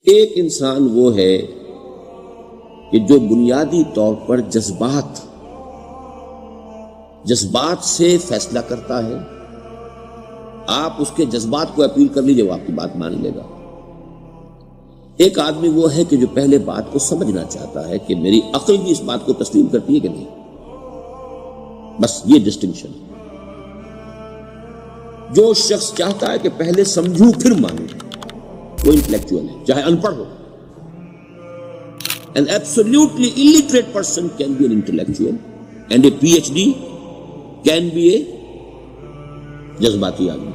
ایک انسان وہ ہے کہ جو بنیادی طور پر جذبات سے فیصلہ کرتا ہے. آپ اس کے جذبات کو اپیل کر لیجیے، وہ آپ کی بات مان لے گا. ایک آدمی وہ ہے کہ جو پہلے بات کو سمجھنا چاہتا ہے کہ میری عقل بھی اس بات کو تسلیم کرتی ہے کہ نہیں. بس یہ ڈسٹنکشن. جو شخص چاہتا ہے کہ پہلے سمجھوں پھر مانوں، وہ انٹلیکچوئل ہے، چاہے ان پڑھ ہو. An absolutely illiterate person can be an intellectual, and a PhD can be a جذباتی آدمی.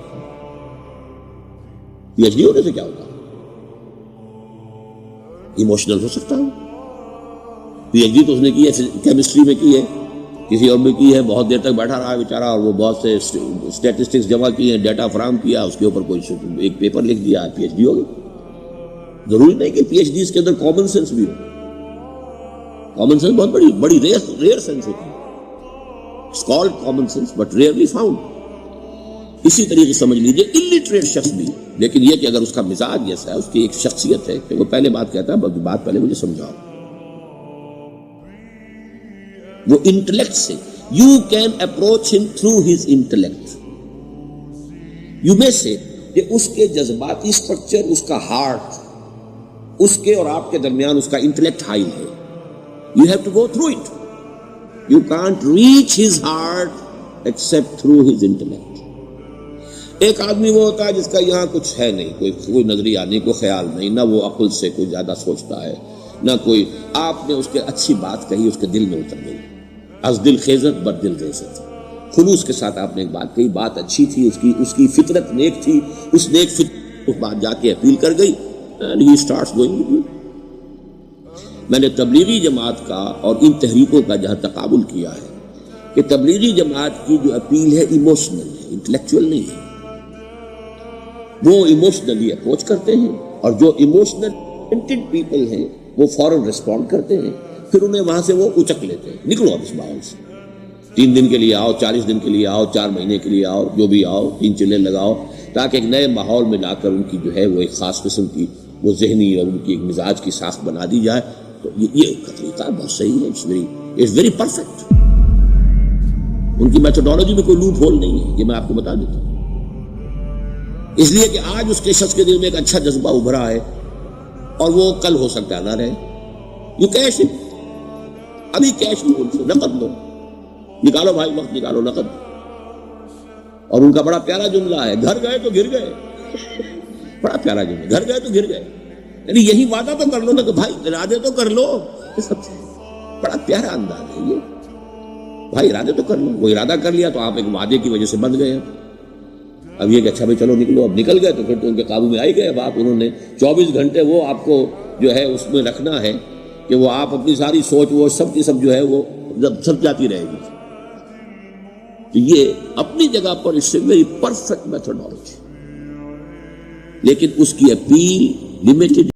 PhD ہونے سے کیا ہوتا ہے؟ ایموشنل ہو سکتا ہوں. PhD تو اس نے کی ہے کیمسٹری میں کی ہے، کسی اور میں کی ہے، بہت دیر تک بیٹھا رہا ہے بیچارہ، اور وہ بہت سے اسٹیٹسٹکس جمع کی ہیں، ڈیٹا فراہم کیا، اس کے اوپر کوئی ایک پیپر لکھ دیا، PhD ہو گئی. ضروری نہیں کہ PhD اس کے اندر کامن سینس بھی ہو. کامن سینس بہت بڑی ریئر سینس ہوتی ہے. It's called common sense but rarely found. اسی طریقے سمجھ لیجئے illiterate شخص بھی، لیکن یہ کہ اگر اس کا مزاج جیسا ہے، اس کی ایک شخصیت ہے کہ وہ پہلے بات کہتا ہے، بات پہلے مجھے سمجھاؤ. وہ انٹلیکٹ سے you can approach him through his intellect. You may say کہ اس کے جذباتی سٹرکچر، اس کا ہارٹ، اس کے اور آپ کے درمیان اس کا انٹلیکٹ ہائی ہے. You have to go through it. You can't reach his heart except through his intellect. ایک آدمی وہ ہوتا ہے جس کا یہاں کچھ ہے نہیں، کوئی نظریہ نہیں، کوئی خیال نہیں، نہ وہ عقل سے کوئی زیادہ سوچتا ہے، نہ کوئی. آپ نے اس کے اچھی بات کہی، اس کے دل میں اتر گئی. از دل خیزت بر دل ریزت. خلوص کے ساتھ آپ نے ایک بات کہی، بات اچھی تھی، اس کی فطرت نیک تھی، اس نیک فطرت اس بات جا کے اپیل کر گئی. And he starts going with you. میں نے تبلیغی جماعت کا اور ان تحریکوں کا جہاں تقابل کیا ہے کہ تبلیغی جماعت کی جو اپیل ہے ایموشنل ہے، انٹلیکچوئل نہیں ہے. وہ ایموشنلی اپروچ کرتے ہیں، اور جو ایموشنل پیپل ہیں وہ فوراً ریسپونڈ کرتے ہیں، پھر انہیں وہاں سے وہ اچک لیتے ہیں. نکلو اب اس ماحول سے. 3 دن کے لیے آؤ، 40 دن کے لیے آؤ، 4 مہینے کے لیے آؤ، جو بھی آؤ، 3 چلے لگاؤ، تاکہ ایک نئے ماحول میں لا کر ان کی جو ہے وہ ایک خاص قسم کی وہ ذہنی اور ان کی ایک مزاج کی ساخت بنا دی جائے. تو یہ طریقہ بہت صحیح ہے. It's very perfect. ان کی میتھڈالوجی میں کوئی لوپ ہول نہیں ہے، یہ میں آپ کو بتا دیتا ہوں. اس لیے کہ آج اس کے شخص کے دل میں ایک اچھا جذبہ ابھرا ہے، اور وہ کل ہو سکتا ہے نہ رہے. You cash it. ابھی کیش لو، ان سے نقد لو، نکالو بھائی، وقت نکالو، نقد. اور ان کا بڑا پیارا جملہ ہے، گھر گئے تو گر گئے. بڑا پیارا جملہ، گھر گئے تو گر گئے. یعنی یہی وعدہ تو کر لو نا کہ بھائی ارادے تو کر لو. بڑا پیارا انداز ہے یہ. بھائی ارادے تو کر لو. وہ ارادہ کر لیا تو آپ ایک وعدے کی وجہ سے بند گئے. اب یہ کہ اچھا بھائی چلو نکلو. اب نکل گئے تو پھر تو ان کے قابو میں آئی گئے. اب آپ انہوں نے 24 گھنٹے وہ آپ کو جو ہے اس میں رکھنا ہے کہ وہ آپ اپنی ساری سوچ وہ سب کی سب جو ہے وہ سب جاتی رہے گی. تو یہ اپنی جگہ پر اس سے ویری پرفیکٹ میتھڈالوجی، لیکن اس کی اپیل لمیٹڈ.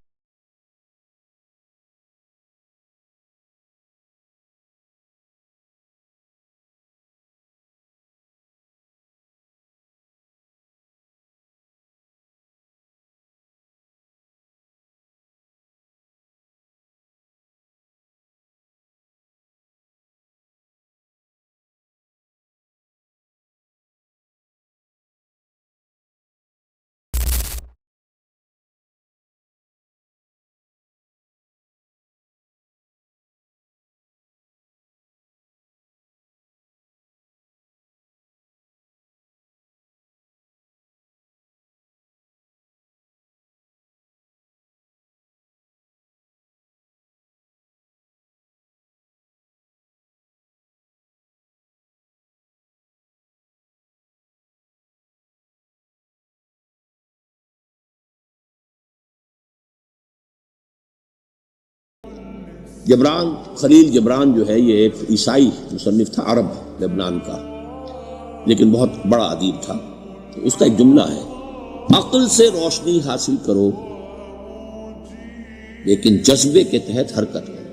جبران، خلیل جبران جو ہے یہ ایک عیسائی مصنف تھا، عرب لبنان کا، لیکن بہت بڑا ادیب تھا. اس کا ایک جملہ ہے، عقل سے روشنی حاصل کرو لیکن جذبے کے تحت حرکت کرو.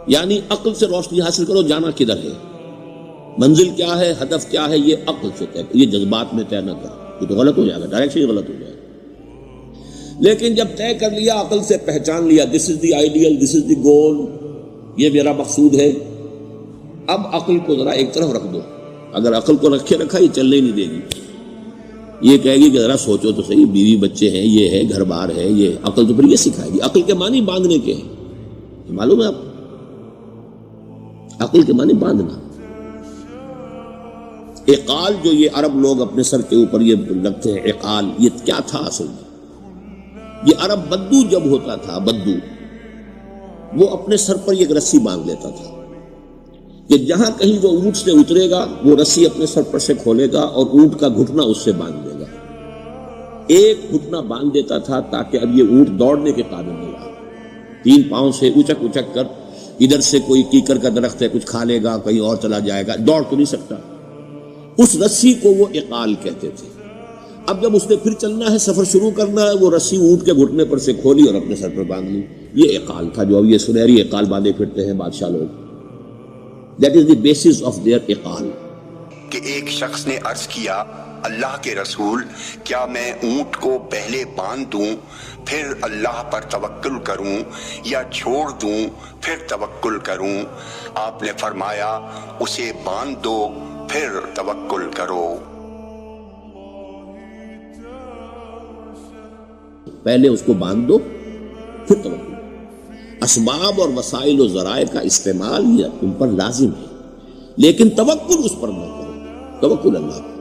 یعنی عقل سے روشنی حاصل کرو، جانا کدھر ہے، منزل کیا ہے، ہدف کیا ہے، یہ عقل سے طے، یہ جذبات میں طے نہ کرو. یہ تو غلط ہو جائے گا، ڈائریکشن غلط ہو جائے گا. لیکن جب طے کر لیا، عقل سے پہچان لیا، دس از دی آئیڈیل، دس از دی گول، یہ میرا مقصود ہے، اب عقل کو ذرا ایک طرف رکھ دو۔ اگر عقل کو رکھے رکھا یہ چلنے نہیں دے گی، یہ کہے گی کہ ذرا سوچو تو صحیح، بیوی بچے ہیں، یہ ہے، گھر بار ہے، یہ عقل تو پھر یہ سکھائے گی۔ عقل کے معنی باندھنے کے ہیں، معلوم ہے آپ کو؟ عقل کے معنی باندھنا۔ عقال جو یہ عرب لوگ اپنے سر کے اوپر یہ لگتے ہیں، عقال یہ کیا تھا اصل میں؟ یہ عرب بدو جب ہوتا تھا، بدو وہ اپنے سر پر ایک رسی باندھ لیتا تھا کہ جہاں کہیں جو اونٹ سے اترے گا وہ رسی اپنے سر پر سے کھولے گا اور اونٹ کا گھٹنا اس سے باندھ دے گا۔ ایک گھٹنا باندھ دیتا تھا تاکہ اب یہ اونٹ دوڑنے کے قابل نہیں رہا، 3 پاؤں سے اچک اچک کر، ادھر سے کوئی کیکر کا درخت ہے کچھ کھا لے گا، کہیں اور چلا جائے گا، دوڑ تو نہیں سکتا۔ اس رسی کو وہ عقال کہتے تھے۔ اب جب اس نے پھر چلنا ہے، سفر شروع کرنا ہے، وہ رسی اونٹ کے گھٹنے پر سے کھولی اور اپنے سر پر باندھ لی۔ یہ عقال تھا جو اب یہ سنہری عقال باندھے پھرتے ہیں بادشاہ لوگ۔ That is the basis of their عقال۔ کہ ایک شخص نے عرض کیا، اللہ کے رسول، کیا میں اونٹ کو پہلے باندھ دوں پھر اللہ پر توکل کروں، یا چھوڑ دوں پھر توکل کروں؟ آپ نے فرمایا، اسے باندھ دو پھر توکل کرو۔ پہلے اس کو باندھ دو پھر توکل۔ اسباب اور وسائل و ذرائع کا استعمال یہ تم پر لازم ہے، لیکن توکل اس پر نہ کرو، توکل اللہ پر۔